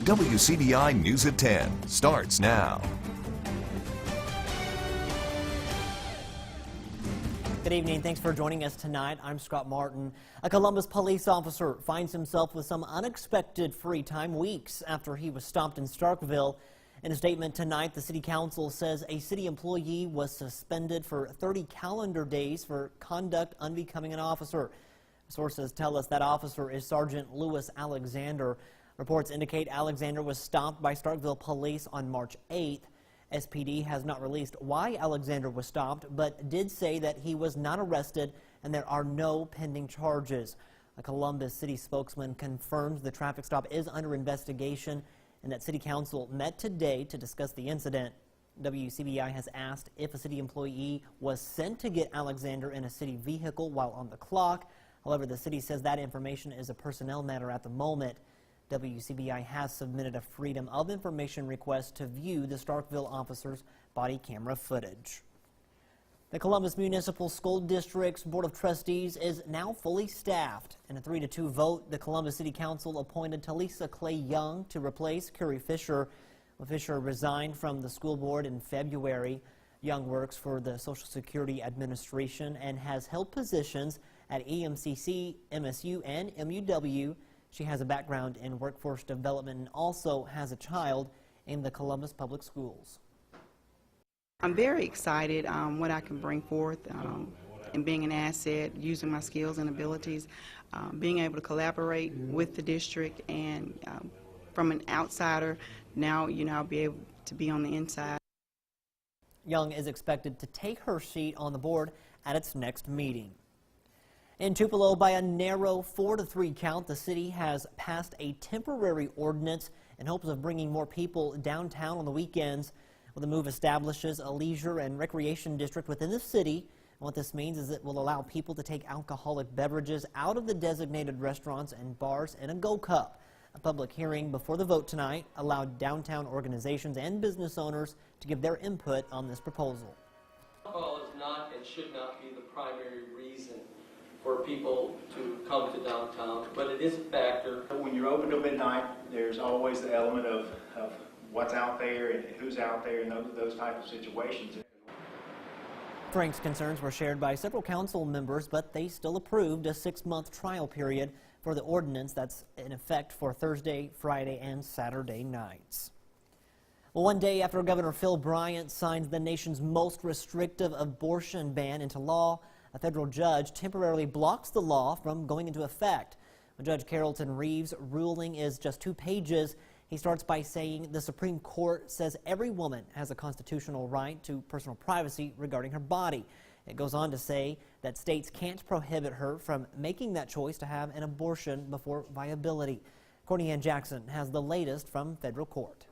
WCBI News at 10 starts now. Good evening. Thanks for joining us tonight. I'm Scott Martin. A Columbus police officer finds himself with some unexpected free time weeks after he was stopped in Starkville. In a statement tonight, the city council says a city employee was suspended for 30 calendar days for conduct unbecoming an officer. Sources tell us that officer is Sergeant Lewis Alexander. Reports indicate Alexander was stopped by Starkville police on March 8th. SPD has not released why Alexander was stopped, but did say that he was not arrested and there are no pending charges. A Columbus city spokesman confirms the traffic stop is under investigation and that city council met today to discuss the incident. WCBI has asked if a city employee was sent to get Alexander in a city vehicle while on the clock. However, the city says that information is a personnel matter at the moment. WCBI has submitted a Freedom of Information request to view the Starkville officer's body camera footage. The Columbus Municipal School District's Board of Trustees is now fully staffed. In a 3-2 vote, the Columbus City Council appointed Talisa Clay Young to replace Curry Fisher. Fisher resigned from the school board in February. Young works for the Social Security Administration and has held positions at EMCC, MSU, and MUW. She has a background in workforce development and also has a child in the Columbus Public Schools. I'm very excited what I can bring forth and being an asset, using my skills and abilities, being able to collaborate with the district, and from an outsider, now I'll be able to be on the inside. Young is expected to take her seat on the board at its next meeting. In Tupelo, by a narrow 4-3 count, the city has passed a temporary ordinance in hopes of bringing more people downtown on the weekends. Well, the move establishes a leisure and recreation district within the city. And what this means is it will allow people to take alcoholic beverages out of the designated restaurants and bars in a go cup. A public hearing before the vote tonight allowed downtown organizations and business owners to give their input on this proposal. Alcohol is not and should not be the primary reason for people to come to downtown, but it is a factor. When you're open till midnight, there's always the element of what's out there and who's out there and those type of situations. Frank's concerns were shared by several council members, but they still approved a 6-month trial period for the ordinance that's in effect for Thursday, Friday, and Saturday nights. Well, one day after Governor Phil Bryant signs the nation's most restrictive abortion ban into law, a federal judge temporarily blocks the law from going into effect. Judge Carrollton Reeves' ruling is just 2 pages. He starts by saying the Supreme Court says every woman has a constitutional right to personal privacy regarding her body. It goes on to say that states can't prohibit her from making that choice to have an abortion before viability. Courtney Ann Jackson has the latest from federal court.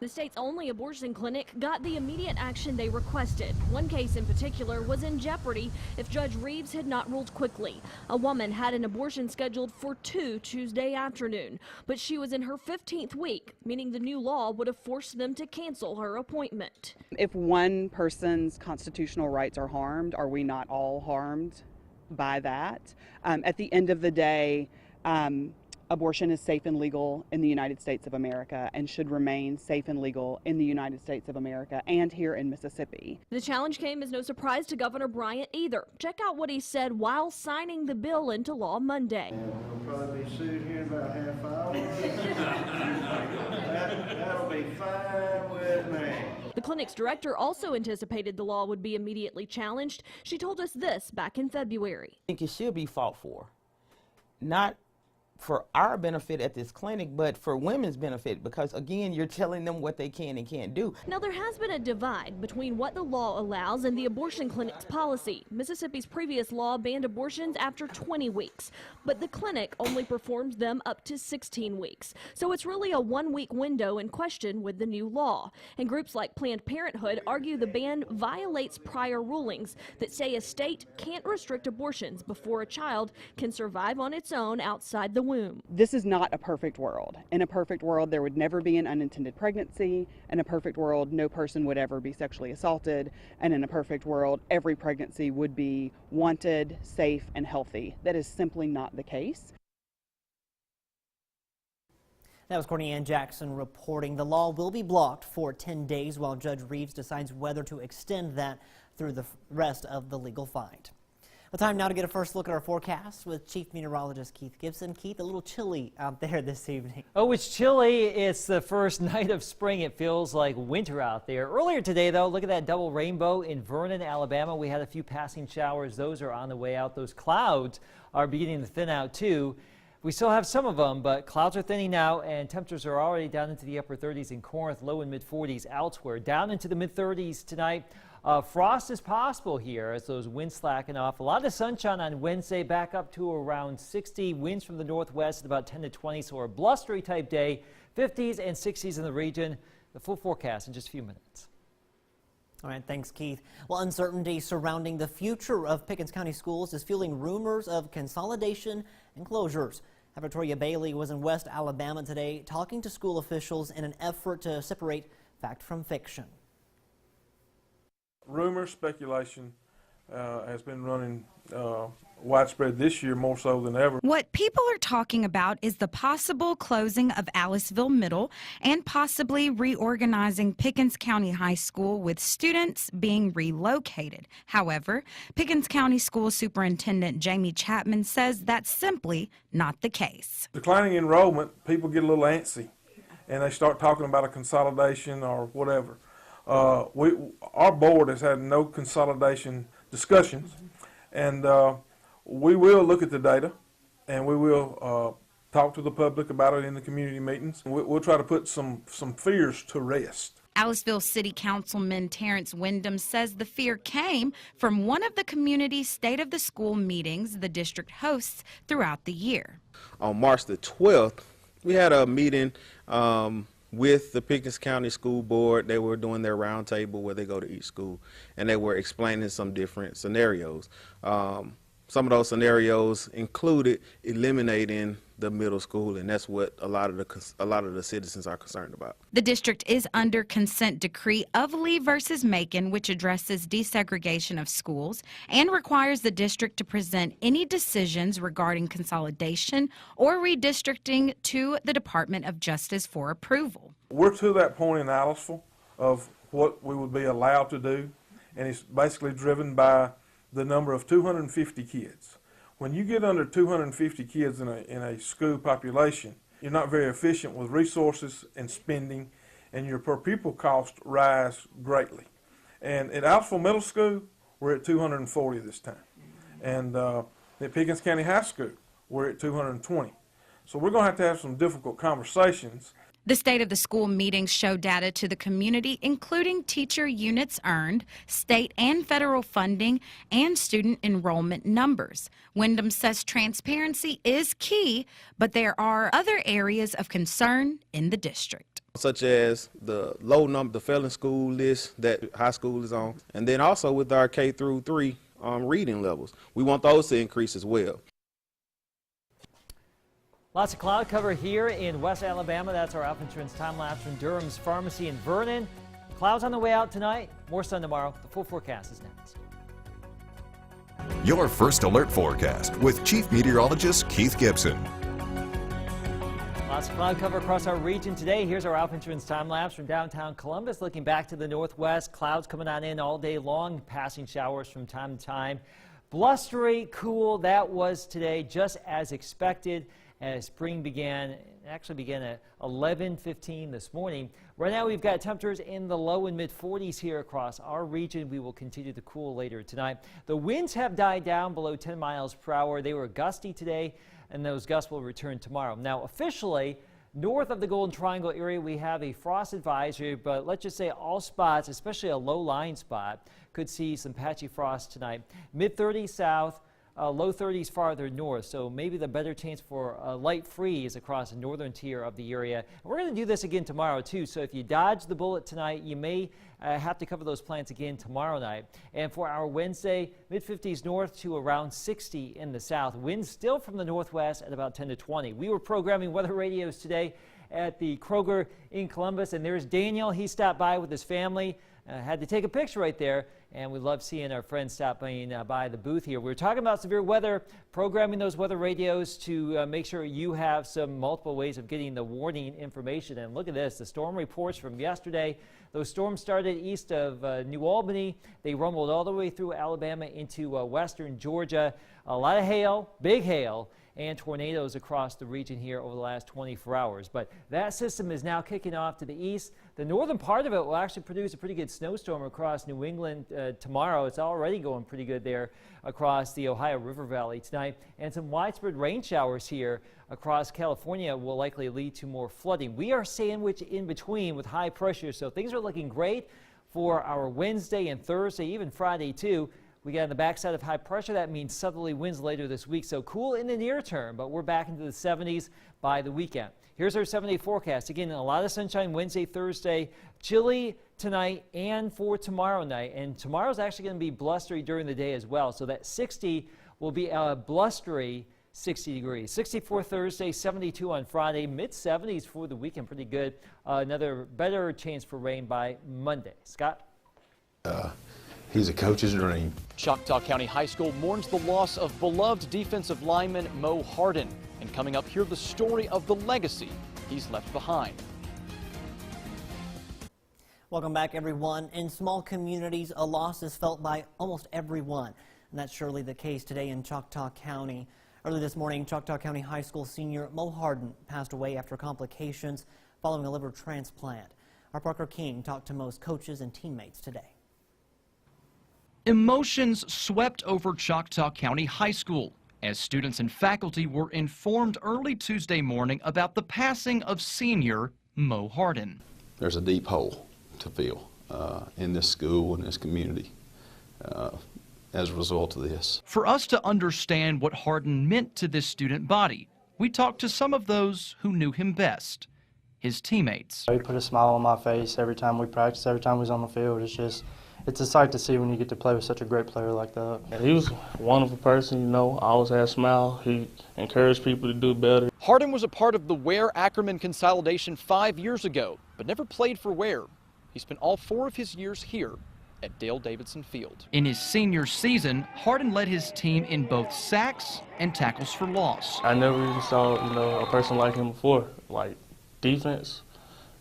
The state's only abortion clinic got the immediate action they requested. One case in particular was in jeopardy if Judge Reeves had not ruled quickly. A woman had an abortion scheduled for 2 Tuesday afternoon, but she was in her 15th week, meaning the new law would have forced them to cancel her appointment. If one person's constitutional rights are harmed, are we not all harmed by that? At the end of the day, abortion is safe and legal in the United States of America and should remain safe and legal in the United States of America and here in Mississippi. The challenge came as no surprise to Governor Bryant either. Check out what he said while signing the bill into law Monday. We'll probably be sued here in about half hour. That'll be fine with me. The clinic's director also anticipated the law would be immediately challenged. She told us this back in February. I think it should be fought for, not for our benefit at this clinic, but for women's benefit, because again, you're telling them what they can and can't do. Now, there has been a divide between what the law allows and the abortion clinic's policy. Mississippi's previous law banned abortions after 20 weeks, but the clinic only performs them up to 16 weeks. So it's really a 1-week window in question with the new law. And groups like Planned Parenthood argue the ban violates prior rulings that say a state can't restrict abortions before a child can survive on its own outside the womb. This is not a perfect world. In a perfect world, there would never be an unintended pregnancy. In a perfect world, no person would ever be sexually assaulted. And in a perfect world, every pregnancy would be wanted, safe, and healthy. That is simply not the case. That was Courtney Ann Jackson reporting. The law will be blocked for 10 days while Judge Reeves decides whether to extend that through the rest of the legal fight. Well, time now to get a first look at our forecast with Chief Meteorologist Keith Gibson. Keith, a little chilly out there this evening. Oh, it's chilly. It's the first night of spring. It feels like winter out there. Earlier today, though, look at that double rainbow in Vernon, Alabama. We had a few passing showers. Those are on the way out. Those clouds are beginning to thin out, too. We still have some of them, but clouds are thinning now, and temperatures are already down into the upper 30s in Corinth, low and mid 40s elsewhere. Down into the mid 30s tonight. Frost is possible here as those winds slacken off. A lot of sunshine on Wednesday, back up to around 60. Winds from the northwest at about 10 to 20, so a blustery type day. 50s and 60s in the region. The full forecast in just a few minutes. All right, thanks, Keith. Well, uncertainty surrounding the future of Pickens County schools is fueling rumors of consolidation and closures. Victoria Bailey was in West Alabama today talking to school officials in an effort to separate fact from fiction. Rumor, speculation has been running widespread this year more so than ever. What people are talking about is the possible closing of Aliceville Middle and possibly reorganizing Pickens County High School with students being relocated. However, Pickens County School Superintendent Jamie Chapman says that's simply not the case. Declining enrollment, people get a little antsy and they start talking about a consolidation or whatever. Our board has had no consolidation discussions, and we will look at the data, and we will talk to the public about it in the community meetings. We'll try to put some fears to rest. Aliceville City Councilman Terrence Wyndham says the fear came from one of the community's State of the School meetings the district hosts throughout the year. On March the 12th, we had a meeting with the Pickens County School Board. They were doing their roundtable where they go to each school, and they were explaining some different scenarios. Some of those scenarios included eliminating the middle school, and that's what a lot of the citizens are concerned about. The district is under consent decree of Lee versus Macon, which addresses desegregation of schools and requires the district to present any decisions regarding consolidation or redistricting to the Department of Justice for approval. We're to that point in Aliceville of what we would be allowed to do, and it's basically driven by the number of 250 kids. When you get under 250 kids in a school population, you're not very efficient with resources and spending, and your per pupil costs rise greatly. And at Aliceville Middle School, we're at 240 this time. And at Pickens County High School, we're at 220. So we're going to have some difficult conversations. The State of the School meetings show data to the community, including teacher units earned, state and federal funding, and student enrollment numbers. Wyndham says transparency is key, but there are other areas of concern in the district, such as the low number, the failing school list that high school is on, and then also with our K through 3 reading levels. We want those to increase as well. Lots of cloud cover here in West Alabama. That's our Alpha Insurance time lapse from Durham's Pharmacy in Vernon. Clouds on the way out tonight. More sun tomorrow. The full forecast is next. Your first alert forecast with Chief Meteorologist Keith Gibson. Lots of cloud cover across our region today. Here's our Alpha Insurance time lapse from downtown Columbus. Looking back to the northwest, clouds coming on in all day long, passing showers from time to time. Blustery, cool. That was today, just as expected. As spring began at 11:15 this morning. Right now we've got temperatures in the low and mid 40s here across our region. We will continue to cool later tonight. The winds have died down below 10 miles per hour. They were gusty today, and those gusts will return tomorrow. Now officially, north of the Golden Triangle area, we have a frost advisory, but let's just say all spots, especially a low-lying spot, could see some patchy frost tonight. Mid-30s south. Low 30s farther north, so maybe the better chance for a light freeze across the northern tier of the area. And we're going to do this again tomorrow too, so if you dodge the bullet tonight, you may have to cover those plants again tomorrow night. And for our Wednesday, mid-50s north to around 60 in the south. Winds still from the northwest at about 10 to 20. We were programming weather radios today at the Kroger in Columbus, and there's Daniel. He stopped by with his family. had to take a picture right there, and we love seeing our friends stopping by the booth here. We were talking about severe weather, programming those weather radios to make sure you have some multiple ways of getting the warning information. And look at this, the storm reports from yesterday. Those storms started east of New Albany. They rumbled all the way through Alabama into western Georgia. A lot of hail, big hail, and tornadoes across the region here over the last 24 hours. But that system is now kicking off to the east. The northern part of it will actually produce a pretty good snowstorm across New England tomorrow. It's already going pretty good there across the Ohio River Valley tonight. And some widespread rain showers here across California will likely lead to more flooding. We are sandwiched in between with high pressure, so things are looking great for our Wednesday and Thursday, even Friday too. We got on the backside of high pressure. That means southerly winds later this week. So cool in the near term, but we're back into the 70s by the weekend. Here's our 7-day forecast. Again, a lot of sunshine Wednesday, Thursday, chilly tonight and for tomorrow night. And tomorrow's actually going to be blustery during the day as well. So that 60 will be a blustery 60 degrees. 64 Thursday, 72 on Friday, mid-70s for the weekend. Pretty good. Another better chance for rain by Monday. Scott? He's a coach's dream. Choctaw County High School mourns the loss of beloved defensive lineman Mo Hardin. And coming up here, the story of the legacy he's left behind. Welcome back, everyone. In small communities, a loss is felt by almost everyone. And that's surely the case today in Choctaw County. Early this morning, Choctaw County High School senior Mo Hardin passed away after complications following a liver transplant. Our Parker King talked to Mo's coaches and teammates today. Emotions swept over Choctaw County High School as students and faculty were informed early Tuesday morning about the passing of senior Mo Hardin. There's a deep hole to fill in this school and this community as a result of this. For us to understand what Hardin meant to this student body, we talked to some of those who knew him best, his teammates. He put a smile on my face every time we practiced, every time he was on the field. It's a sight to see when you get to play with such a great player like that. He was a wonderful person, you know, always had a smile. He encouraged people to do better. Hardin was a part of the Ware-Ackerman consolidation 5 years ago, but never played for Ware. He spent all 4 of his years here at Dale Davidson Field. In his senior season, Hardin led his team in both sacks and tackles for loss. I never even saw, you know, a person like him before. Like, defense,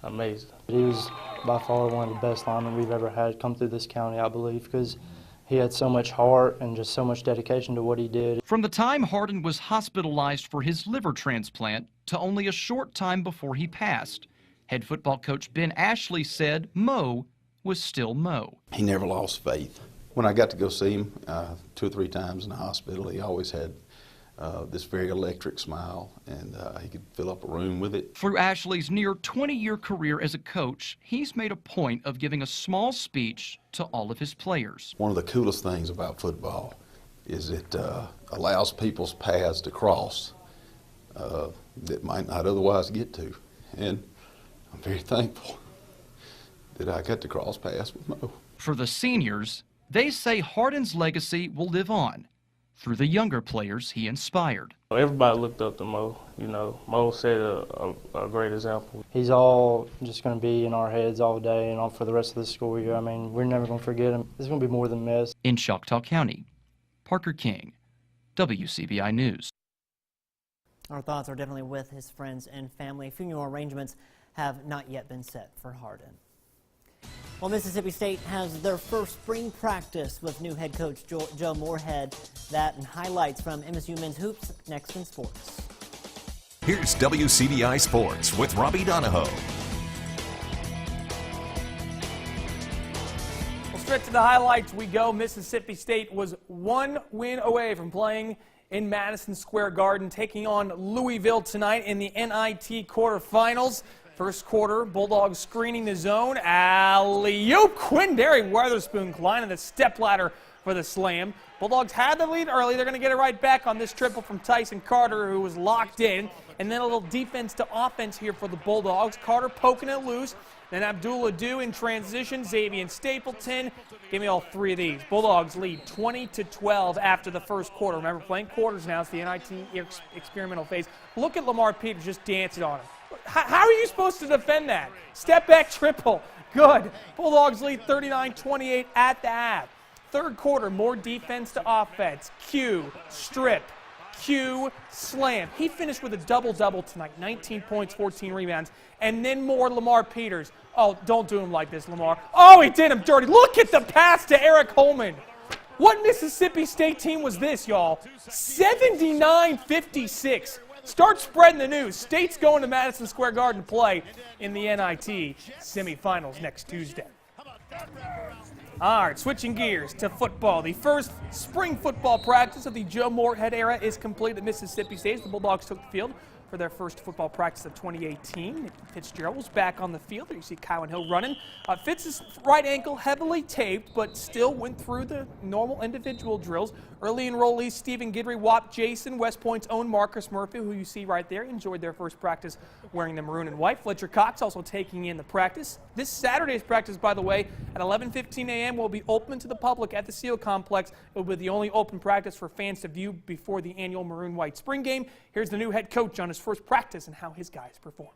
amazing. He was by far one of the best linemen we've ever had come through this county, I believe, because he had so much heart and just so much dedication to what he did. From the time Hardin was hospitalized for his liver transplant to only a short time before he passed, head football coach Ben Ashley said Mo was still Mo. He never lost faith. When I got to go see him 2 or 3 times in the hospital, he always had this very electric smile, and he could fill up a room with it. Through Ashley's near 20-year career as a coach, he's made a point of giving a small speech to all of his players. One of the coolest things about football is it allows people's paths to cross that might not otherwise get to. And I'm very thankful that I got to cross paths with Mo. For the seniors, they say Hardin's legacy will live on through the younger players he inspired. Everybody looked up to Mo. You know, Mo set a great example. He's all just going to be in our heads all day and all for the rest of the school year. I mean, we're never going to forget him. It's going to be more than a miss. In Choctaw County, Parker King, WCBI News. Our thoughts are definitely with his friends and family. Funeral arrangements have not yet been set for Hardin. Well, Mississippi State has their first spring practice with new head coach Joe Moorhead. That and highlights from MSU Men's Hoops next in sports. Here's WCBI Sports with Robbie Donahoe. Well, straight to the highlights we go. Mississippi State was 1 win away from playing in Madison Square Garden, taking on Louisville tonight in the NIT quarterfinals. First quarter, Bulldogs screening the zone. Alley-oop! Quindary Weatherspoon climbing the stepladder for the slam. Bulldogs had the lead early. They're going to get it right back on this triple from Tyson Carter, who was locked in. And then a little defense to offense here for the Bulldogs. Carter poking it loose. Then Abdul Adu in transition. Xavier Stapleton. Give me all 3 of these. Bulldogs lead 20-12 after the first quarter. Remember, playing quarters now. It's the NIT experimental phase. Look at Lamar Peters just dancing on him. How are you supposed to defend that? Step back triple. good. Bulldogs lead 39-28 at the half. Third quarter, more defense to offense. Q, strip. Q, slam. He finished with a double-double tonight, 19 points, 14 rebounds. And then more Lamar Peters. Oh, don't do him like this, Lamar. Oh, he did him dirty. Look at the pass to Eric Holman. What Mississippi State team was this, y'all? 79-56. Start spreading the news. State's going to Madison Square Garden to play in the NIT semifinals next Tuesday. All right, switching gears to football. The first spring football practice of the Joe Moorhead era is complete at Mississippi State. The Bulldogs took the field for their first football practice of 2018. Nick Fitzgerald was back on the field. There you see Kylan Hill running. Fitz's right ankle heavily taped, but still went through the normal individual drills. Early enrollees Stephen Guidry, Wap Jason, West Point's own Marcus Murphy, who you see right there, enjoyed their first practice wearing the maroon and white. Fletcher Cox also taking in the practice. This Saturday's practice, by the way, at 11:15 a.m. will be open to the public at the Seal Complex. It will be the only open practice for fans to view before the annual maroon-white spring game. Here's the new head coach on his first practice and how his guys performed.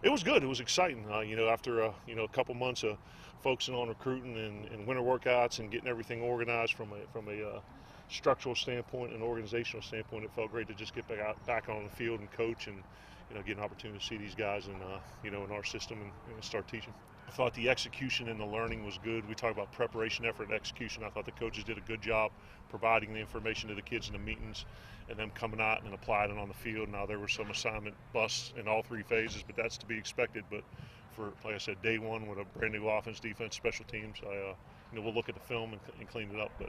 It was good. It was exciting. After a couple months of focusing on recruiting and winter workouts and getting everything organized from a structural standpoint and organizational standpoint, it felt great to just get back on the field and coach and get an opportunity to see these guys in our system and start teaching. I thought the execution and the learning was good. We talked about preparation, effort, and execution. I thought the coaches did a good job providing the information to the kids in the meetings and them coming out and applying it on the field. Now, there were some assignment busts in all three phases, but that's to be expected. But for, like I said, day one with a brand new offense, defense, special teams, we'll look at the film and clean it up. But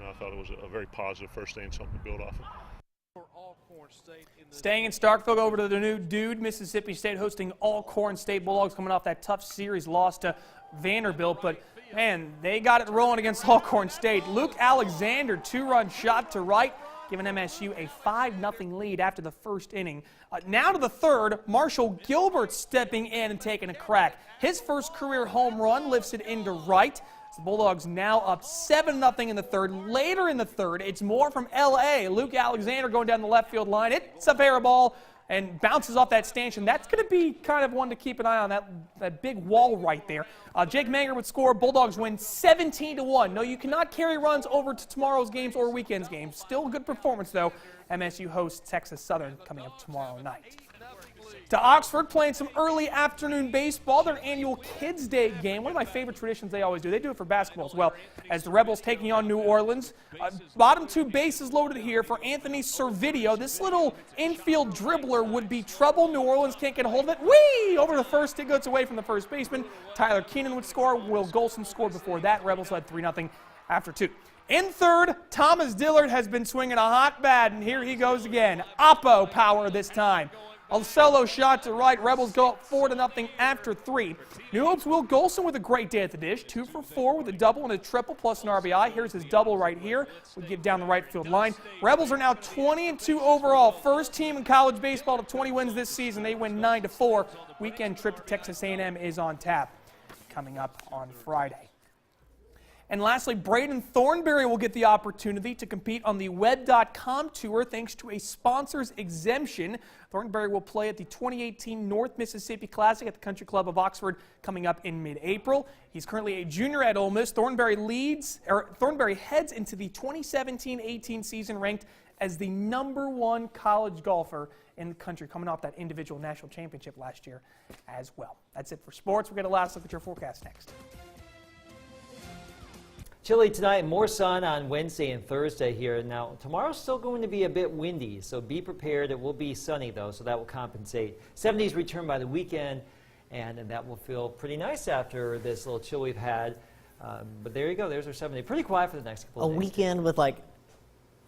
I thought it was a very positive first day and something to build off of. Staying in Starkville, over to the new dude, Mississippi State hosting Alcorn State. Bulldogs coming off that tough series loss to Vanderbilt, but man, they got it rolling against Alcorn State. Luke Alexander, two-run shot to right, giving MSU a 5-0 lead after the first inning. Now to the third, Marshall Gilbert stepping in and taking a crack. His first career home run lifts it into right. The Bulldogs now up 7-0 in the third. Later in the third, it's more from L.A. Luke Alexander going down the left field line. It's a fair ball and bounces off that stanchion. That's going to be kind of one to keep an eye on, that big wall right there. Jake Manger would score. Bulldogs win 17-1. No, you cannot carry runs over to tomorrow's games or weekend's games. Still a good performance, though. MSU hosts Texas Southern coming up tomorrow night. To Oxford, playing some early afternoon baseball, their annual Kids Day game. One of my favorite traditions they always do. They do it for basketball as well, as the Rebels taking on New Orleans. Bottom two bases loaded here for Anthony Servideo. This little infield dribbler would be trouble. New Orleans can't get a hold of it. Whee! Over the first, it goes away from the first baseman. Tyler Keenan would score. Will Golson scored before that. Rebels led 3-0 after two. In third, Thomas Dillard has been swinging a hot bat, and here he goes again. Oppo power this time. A solo shot to right. Rebels go up 4-0 after three. New Hope's Will Golson with a great day at the dish. 2 for 4 with a double and a triple plus an RBI. Here's his double right here. Would get down the right field line. Rebels are now 20-2 overall. First team in college baseball to 20 wins this season. They win 9-4. Weekend trip to Texas A&M is on tap coming up on Friday. And lastly, Braden Thornberry will get the opportunity to compete on the Web.com Tour thanks to a sponsor's exemption. Thornberry will play at the 2018 North Mississippi Classic at the Country Club of Oxford coming up in mid-April. He's currently a junior at Ole Miss. Thornberry heads into the 2017-18 season ranked as the #1 college golfer in the country, coming off that individual national championship last year as well. That's it for sports. We're going to last look at your forecast next. Chilly tonight, more sun on Wednesday and Thursday here. Now, tomorrow's still going to be a bit windy, so be prepared. It will be sunny, though, so that will compensate. 70s return by the weekend, and that will feel pretty nice after this little chill we've had. But there you go. There's our 70. Pretty quiet for the next couple of days. A weekend with, like,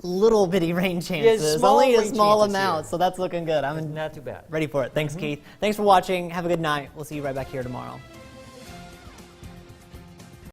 little bitty rain chances. Yeah, only a small amount, so that's looking good. I'm not too bad. Ready for it. Thanks, Keith. Thanks for watching. Have a good night. We'll see you right back here tomorrow.